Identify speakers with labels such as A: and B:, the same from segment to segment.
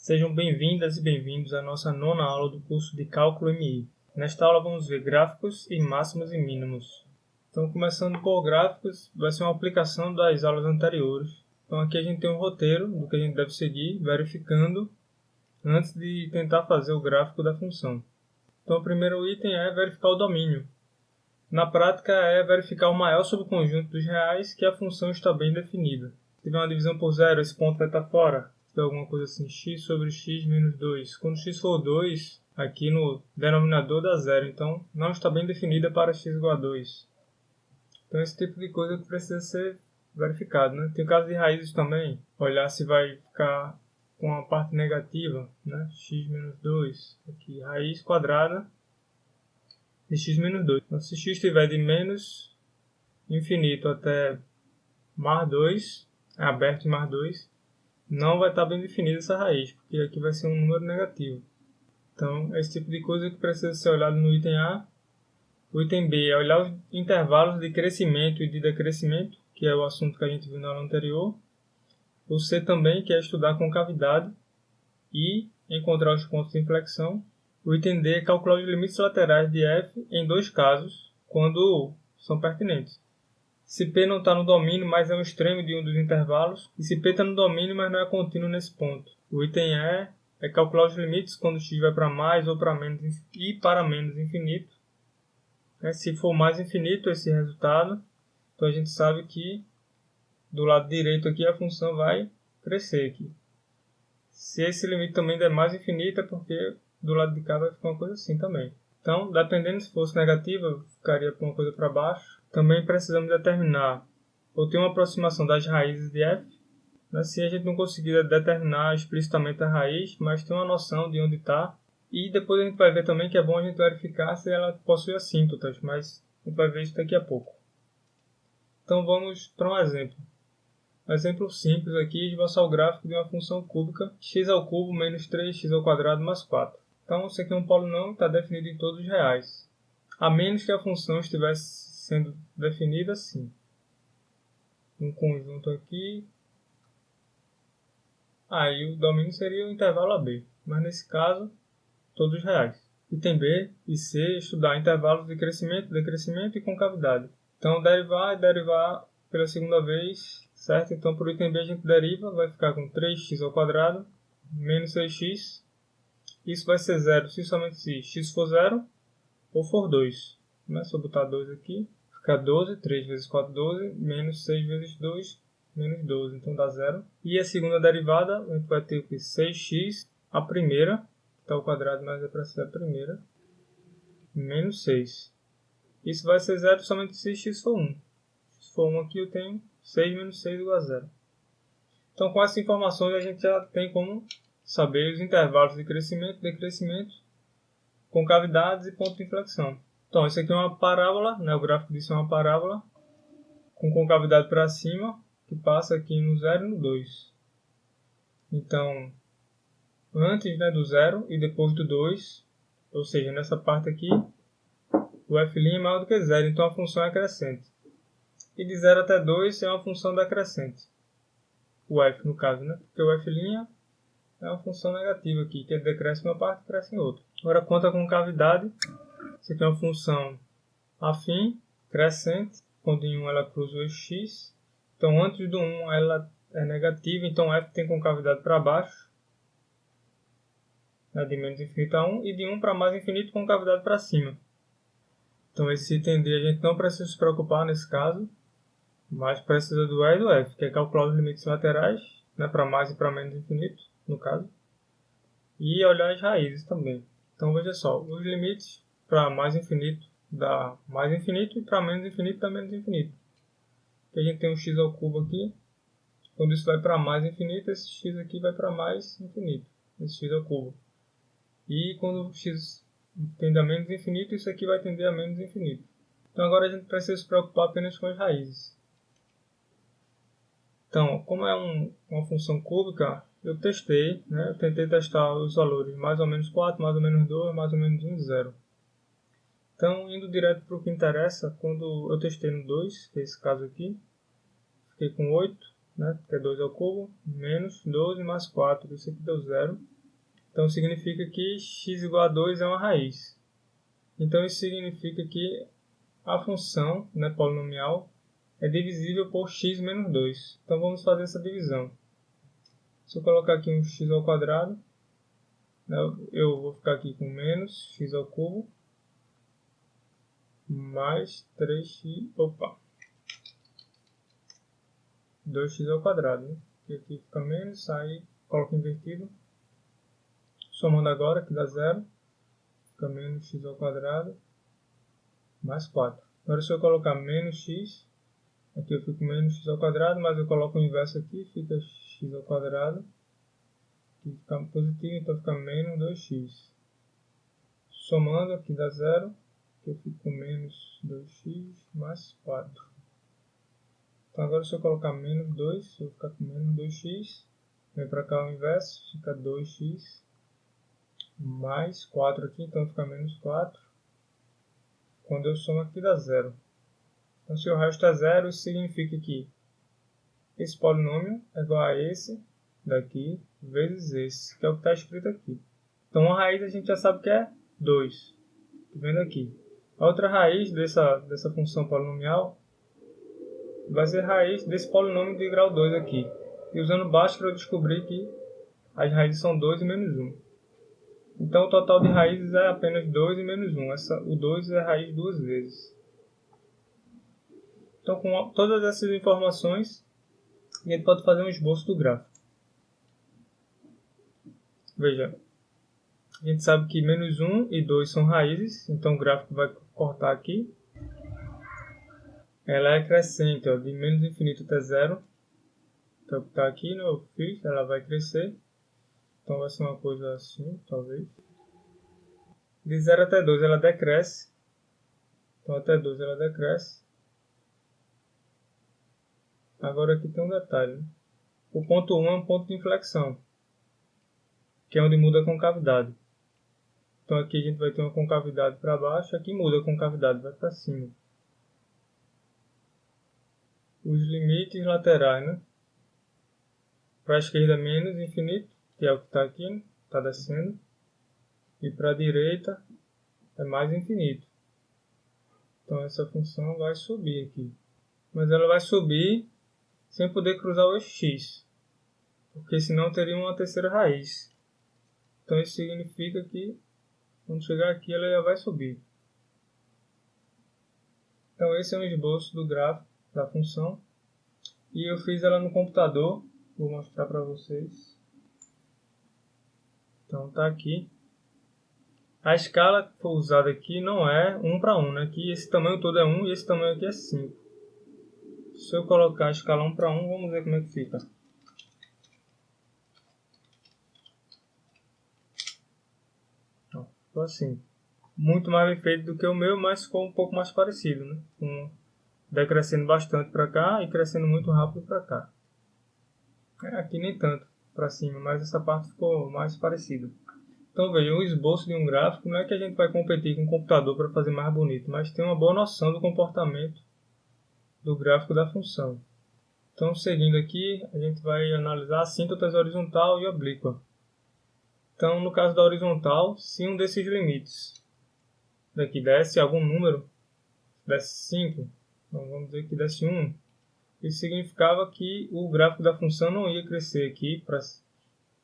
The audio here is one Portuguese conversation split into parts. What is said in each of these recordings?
A: Sejam bem-vindas e bem-vindos à nossa nona aula do curso de Cálculo MI. Nesta aula vamos ver gráficos e máximos e mínimos. Então, começando por gráficos, vai ser uma aplicação das aulas anteriores. Então, aqui a gente tem um roteiro do que a gente deve seguir, verificando antes de tentar fazer o gráfico da função. Então, o primeiro item é verificar o domínio. Na prática, é verificar o maior subconjunto dos reais que a função está bem definida. Se tiver uma divisão por zero, esse ponto vai estar fora. Se tiver alguma coisa assim, x sobre x menos 2. Quando x for 2, aqui no denominador dá zero. Então, não está bem definida para x igual a 2. Então, esse tipo de coisa que precisa ser verificado, né? Tem o caso de raízes também. Olhar se vai ficar com a parte negativa, né? X menos 2. Aqui, raiz quadrada de x menos 2. Então, se x estiver de menos infinito até mais 2, aberto em mais 2, não vai estar bem definida essa raiz, porque aqui vai ser um número negativo. Então, esse tipo de coisa que precisa ser olhado no item A. O item B é olhar os intervalos de crescimento e de decrescimento, que é o assunto que a gente viu na aula anterior. O C também, que é estudar concavidade e encontrar os pontos de inflexão. O item D é calcular os limites laterais de f em dois casos, quando são pertinentes. Se P não está no domínio, mas é um extremo de um dos intervalos, e se P está no domínio, mas não é contínuo nesse ponto. O item E é calcular os limites quando x vai para mais ou para menos e para menos infinito. Se for mais infinito esse resultado, então a gente sabe que do lado direito aqui a função vai crescer aqui. Se esse limite também der mais infinito, é porque do lado de cá vai ficar uma coisa assim também. Então, dependendo se fosse negativa, ficaria para uma coisa para baixo. Também precisamos determinar ou ter uma aproximação das raízes de f. Se a gente não conseguir determinar explicitamente a raiz, mas tem uma noção de onde está. E depois a gente vai ver também que é bom a gente verificar se ela possui assíntotas, mas a gente vai ver isso daqui a pouco. Então vamos para um exemplo. Um exemplo simples aqui de mostrar o gráfico de uma função cúbica x ao cubo menos 3x ao quadrado mais 4. Então, isso aqui é um polinômio, está definido em todos os reais. A menos que a função estivesse sendo definida assim. Um conjunto aqui. Aí o domínio seria o intervalo AB. Mas nesse caso, todos os reais. Item B e C, estudar intervalos de crescimento, decrescimento e concavidade. Então, derivar e derivar pela segunda vez, certo? Então, por item B a gente deriva, vai ficar com 3x ao quadrado menos 6x. Isso vai ser zero se somente se x for 0 ou for 2. Se eu botar 2 aqui, fica 12, 3 vezes 4, 12, menos 6 vezes 2, menos 12. Então dá 0. E a segunda derivada, a gente vai ter aqui 6x, a primeira, está ao quadrado, mas é para ser a primeira, menos 6. Isso vai ser 0 somente se x for 1. Se for 1 aqui, eu tenho 6 menos 6 igual a 0. Então, com essas informações, a gente já tem como saber os intervalos de crescimento, decrescimento, concavidades e ponto de inflexão. Então, isso aqui é uma parábola, né? O gráfico disso é uma parábola, com concavidade para cima, que passa aqui no 0 e no 2. Então, antes, né, do 0 e depois do 2, ou seja, nessa parte aqui, o f' é maior do que 0, então a função é crescente. E de 0 até 2 é uma função decrescente. O f, no caso, né? Porque o f' é uma função negativa aqui, que decresce em uma parte e cresce em outra. Agora, quanto à concavidade, isso aqui é uma função afim, crescente, quando em 1 ela cruza o eixo x. Então, antes do 1 ela é negativa, então f tem concavidade para baixo, né, de menos infinito a 1, e de 1 para mais infinito, concavidade para cima. Então, esse item D a gente não precisa se preocupar nesse caso, mas precisa do E e do F, que é calcular os limites laterais, né, para mais e para menos infinito, no caso, e olhar as raízes também. Então, veja só, os limites para mais infinito dá mais infinito e para menos infinito dá menos infinito. Aqui a gente tem um x ao cubo aqui. Quando isso vai para mais infinito, esse x aqui vai para mais infinito, esse x ao cubo. E quando o x tende a menos infinito, isso aqui vai tender a menos infinito. Então agora a gente precisa se preocupar apenas com as raízes. Então, como é uma função cúbica, eu testei, né? Eu tentei testar os valores mais ou menos 4, mais ou menos 2, mais ou menos 1, 0. Então, indo direto para o que interessa, quando eu testei no 2, que é esse caso aqui, fiquei com 8. né? Que é 2 ao cubo, menos 12 mais 4, isso aqui deu 0. Então significa que x igual a 2 é uma raiz. Então isso significa que a função, né, polinomial é divisível por x menos 2. Então vamos fazer essa divisão. Se eu colocar aqui um x ao quadrado, né, eu vou ficar aqui com menos x ao cubo mais 3x, 2x ao quadrado. Né? E aqui fica menos, aí coloco invertido. Somando agora, que dá 0. Fica menos x ao quadrado mais 4. Agora se eu colocar menos x, aqui eu fico menos x ao quadrado, mas eu coloco o inverso aqui, fica x ao quadrado. Aqui fica positivo, então fica menos 2x. Somando, aqui dá 0, aqui eu fico com menos 2x mais 4. Então agora se eu colocar menos 2, eu vou ficar com menos 2x. Vem para cá o inverso, fica 2x mais 4 aqui, então fica menos 4. Quando eu somo aqui dá 0. Então se o resto é 0, isso significa que esse polinômio é igual a esse daqui vezes esse, que é o que está escrito aqui. Então a raiz a gente já sabe que é 2. Tá vendo aqui? A outra raiz dessa função polinomial vai ser a raiz desse polinômio de grau 2 aqui. E usando Bhaskara eu descobri que as raízes são 2 e menos 1. Então o total de raízes é apenas 2 e menos 1. O 2 é raiz duas vezes. Então com todas essas informações, a gente pode fazer um esboço do gráfico. Veja, a gente sabe que menos 1 e 2 são raízes, então o gráfico vai cortar aqui. Ela é crescente, ó, de menos infinito até 0. Então está aqui no fiz, ela vai crescer. Então vai ser uma coisa assim, talvez. De 0 até 2 ela decresce. Então até 2 ela decresce. Agora aqui tem um detalhe. Né? O ponto 1 é um ponto de inflexão, que é onde muda a concavidade. Então aqui a gente vai ter uma concavidade para baixo, aqui muda a concavidade, vai para cima. Os limites laterais, né? Para a esquerda menos infinito, que é o que está aqui, né? Está descendo. E para a direita é mais infinito. Então essa função vai subir aqui. Mas ela vai subir sem poder cruzar o eixo x. Porque senão teria uma terceira raiz. Então isso significa que quando chegar aqui ela já vai subir. Então esse é um esboço do gráfico da função. E eu fiz ela no computador. Vou mostrar para vocês. Então está aqui. A escala que foi usada aqui não é 1 para 1, né? Aqui esse tamanho todo é 1 e esse tamanho aqui é 5. Se eu colocar a escala 1 para 1, vamos ver como é que fica. Então, ficou assim. Muito mais bem feito do que o meu, mas ficou um pouco mais parecido, né? Decrescendo bastante para cá e crescendo muito rápido para cá. Aqui nem tanto para cima, mas essa parte ficou mais parecida. Então veja, o esboço de um gráfico não é que a gente vai competir com o computador para fazer mais bonito, mas tem uma boa noção do comportamento do gráfico da função. Então seguindo aqui, a gente vai analisar a assíntota horizontal e oblíqua. Então no caso da horizontal, se um desses limites daqui desse algum número, desse 5, então vamos dizer que desse 1, isso significava que o gráfico da função não ia crescer aqui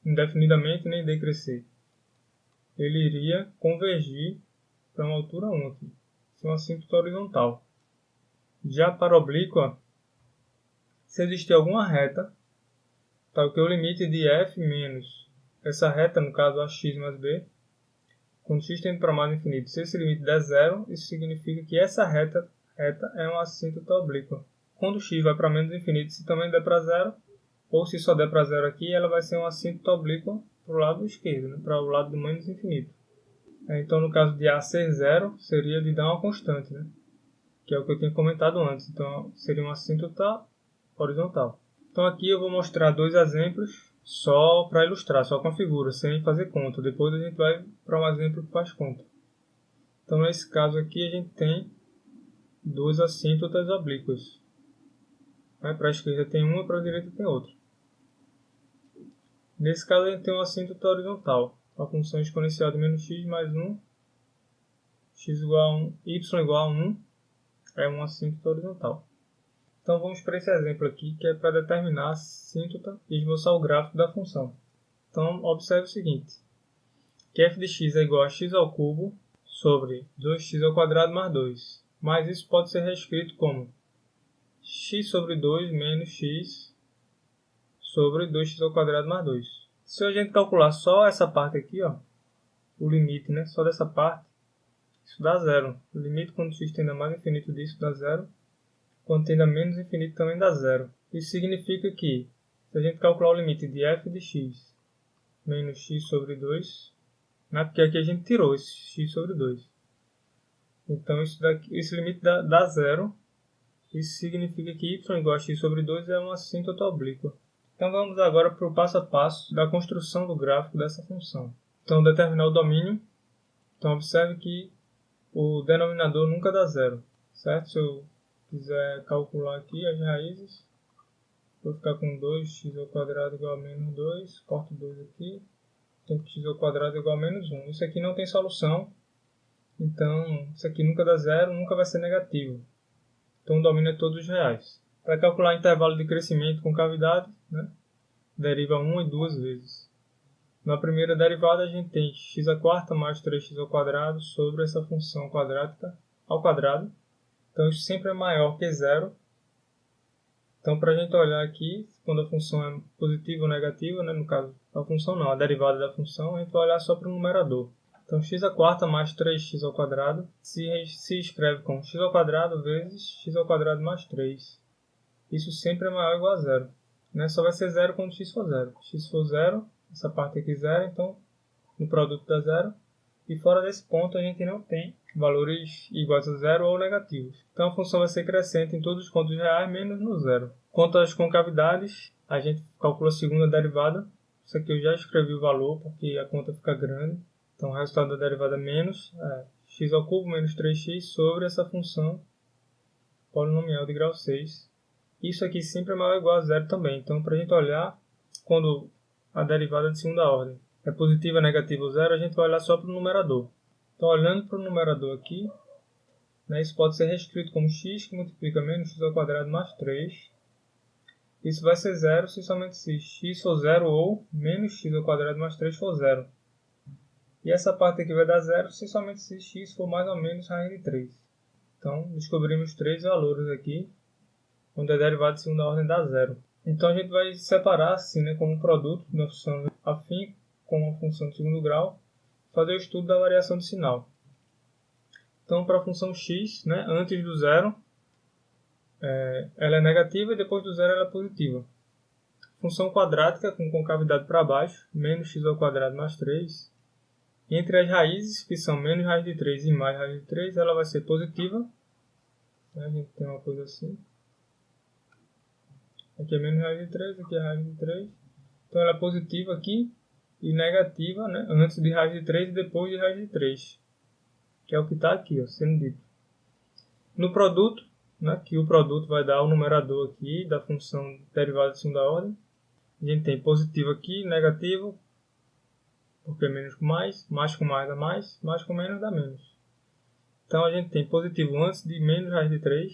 A: indefinidamente nem decrescer. Ele iria convergir para uma altura 1 aqui. Isso é uma assíntota horizontal. Já para a oblíqua, se existir alguma reta, tal que o limite de f menos essa reta, no caso ax mais b, quando x tende para mais infinito, se esse limite der 0, isso significa que essa reta é uma assíntota oblíqua. Quando x vai para menos infinito, se também der para 0, ou se só der para 0 aqui, ela vai ser uma assíntota oblíqua para o lado esquerdo, né? Para o lado do menos infinito. Então, no caso de a ser 0, seria de dar uma constante, né? Que é o que eu tinha comentado antes. Então, seria uma assíntota horizontal. Então, aqui eu vou mostrar dois exemplos só para ilustrar, só com a figura, sem fazer conta. Depois a gente vai para um exemplo que faz conta. Então, nesse caso aqui, a gente tem duas assíntotas oblíquas. né? Para a esquerda tem uma, para a direita tem outra. Nesse caso a gente tem uma assíntota horizontal. A função exponencial de menos x mais 1, x igual a 1, y igual a 1, é uma assíntota horizontal. Então vamos para esse exemplo aqui, que é para determinar a assíntota e esboçar o gráfico da função. Então observe o seguinte, que f de x é igual a x ao cubo sobre 2x ao quadrado mais 2. Mas isso pode ser reescrito como x sobre 2 menos x sobre 2x ao quadrado mais 2. Se a gente calcular só essa parte aqui, ó, o limite, né, só dessa parte, isso dá zero. O limite quando x tende a mais infinito disso dá zero. Quando tende a menos infinito também dá zero. Isso significa que, se a gente calcular o limite de f de x menos x sobre 2, né, porque aqui a gente tirou esse x sobre 2. Então esse limite dá zero. Isso significa que y igual a x sobre 2 é uma assíntota oblíqua. Então vamos agora para o passo a passo da construção do gráfico dessa função. Então determinar o domínio. Então observe que o denominador nunca dá zero, certo? Se eu quiser calcular aqui as raízes, vou ficar com 2x ao quadrado igual a menos 2, corto 2 aqui, tem que x ao quadrado igual a menos 1. Isso aqui não tem solução, então isso aqui nunca dá zero, nunca vai ser negativo. Então o domínio é todos os reais. Para calcular intervalo de crescimento com cavidade, né, deriva 1 e 2 vezes. Na primeira derivada a gente tem x à quarta mais 3x ao quadrado sobre essa função quadrática ao quadrado. Então isso sempre é maior que zero. Então para a gente olhar aqui, quando a função é positiva ou negativa, né, no caso a função não, a derivada da função, a gente vai olhar só para o numerador. Então x à quarta mais 3x ao quadrado se escreve como x ao quadrado vezes x ao quadrado mais 3. Isso sempre é maior ou igual a zero. Né? Só vai ser zero quando x for zero. X for zero, essa parte aqui zero, então no produto dá zero. E fora desse ponto a gente não tem valores iguais a zero ou negativos. Então a função vai ser crescente em todos os pontos reais, menos no zero. Quanto às concavidades, a gente calcula a segunda derivada. Isso aqui eu já escrevi o valor, porque a conta fica grande. Então o resultado da derivada menos é x ao cubo menos 3x sobre essa função polinomial de grau 6. Isso aqui sempre é maior ou igual a zero também. Então para a gente olhar quando a derivada de segunda ordem é positiva, negativa ou zero, a gente vai olhar só para o numerador. Então olhando para o numerador aqui, né, isso pode ser reescrito como x que multiplica menos x ao quadrado mais 3. Isso vai ser zero se somente se x for zero ou menos x ao quadrado mais 3 for zero. E essa parte aqui vai dar zero se somente se x for mais ou menos raiz de 3. Então descobrimos três valores aqui, onde a derivada de segunda ordem dá zero. Então a gente vai separar assim, né, como produto de uma função afim com uma função de segundo grau, fazer o estudo da variação de sinal. Então para a função x, né, antes do zero, ela é negativa e depois do zero ela é positiva. Função quadrática com concavidade para baixo, menos x ao quadrado mais 3. E entre as raízes, que são menos raiz de 3 e mais raiz de 3, ela vai ser positiva. A gente tem uma coisa assim. Aqui é menos raiz de 3, aqui é raiz de 3. Então ela é positiva aqui e negativa, né, antes de raiz de 3 e depois de raiz de 3. Que é o que está aqui, ó, sendo dito. No produto, né, que o produto vai dar o numerador aqui da função derivada de segunda ordem. A gente tem positivo aqui, negativo, porque menos com mais dá mais com menos dá menos. Então a gente tem positivo antes de menos raiz de 3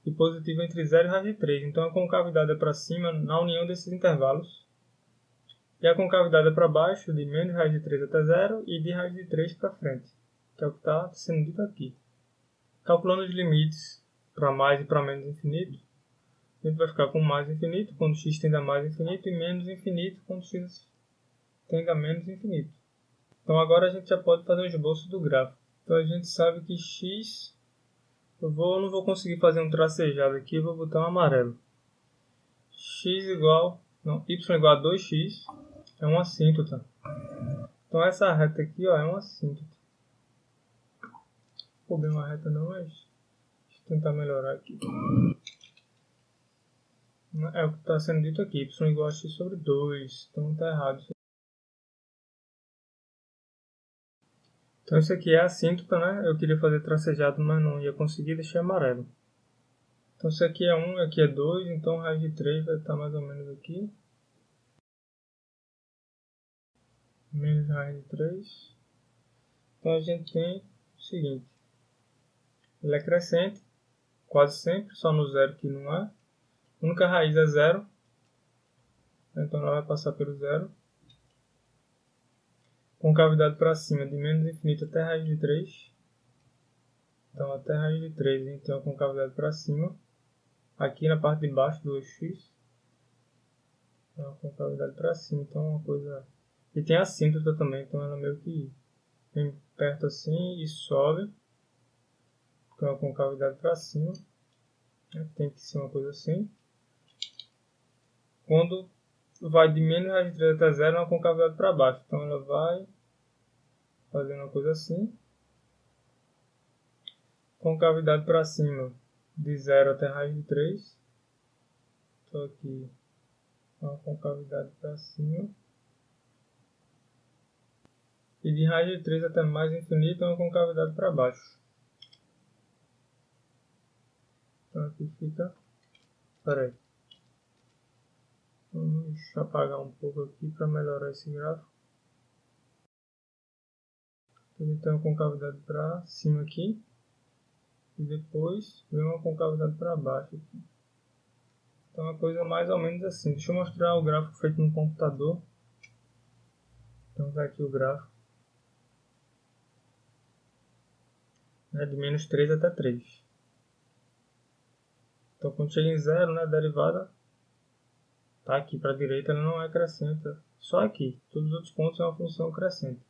A: e positivo entre 0 e raiz de 3. Então a concavidade é para cima na união desses intervalos. E a concavidade é para baixo de menos raiz de 3 até 0 e de raiz de 3 para frente, que é o que está sendo dito aqui. Calculando os limites para mais e para menos infinito, a gente vai ficar com mais infinito quando x tende a mais infinito e menos infinito quando x tende a menos infinito. Então agora a gente já pode fazer o esboço do gráfico. Então a gente sabe que x, eu não vou conseguir fazer um tracejado aqui, eu vou botar um amarelo. Y igual a 2x é uma assíntota. Então essa reta aqui, ó, é uma assíntota. Não vou bem uma reta não, mas deixa eu tentar melhorar aqui. É o que está sendo dito aqui, y igual a x sobre 2. Então está errado. Então isso aqui é a assíntota, né? Eu queria fazer tracejado, mas não ia conseguir, deixei amarelo. Então se aqui é 1 e aqui é 2, então raiz de 3 vai estar mais ou menos aqui. Menos raiz de 3. Então a gente tem o seguinte. Ele é crescente, quase sempre, só no zero que não é. A única raiz é 0. Então ela vai passar pelo zero. Concavidade para cima, de menos infinito até raiz de 3. Então até raiz de 3, então a concavidade para cima. Aqui na parte de baixo do x. Então a concavidade para cima, então uma coisa... E tem a assíntota também, então ela meio que vem perto assim e sobe. Com a concavidade para cima. Tem que ser uma coisa assim. Quando vai de menos raiz de 3 até 0, é uma concavidade para baixo. Então ela vai fazendo uma coisa assim. Concavidade para cima, de 0 até raiz de 3. Então aqui uma concavidade para cima. E de raiz de 3 até mais infinito, é uma concavidade para baixo. Então aqui fica... Espera aí. Vamos apagar um pouco aqui para melhorar esse gráfico. Então uma concavidade para cima aqui. E depois vem uma concavidade para baixo aqui. Então é uma coisa mais ou menos assim. Deixa eu mostrar o gráfico feito no computador. Então vai aqui o gráfico. É de menos 3 até 3. Então quando chega em 0, né, a derivada está aqui para a direita, ela não é crescente. Só aqui. Todos os outros pontos é uma função crescente.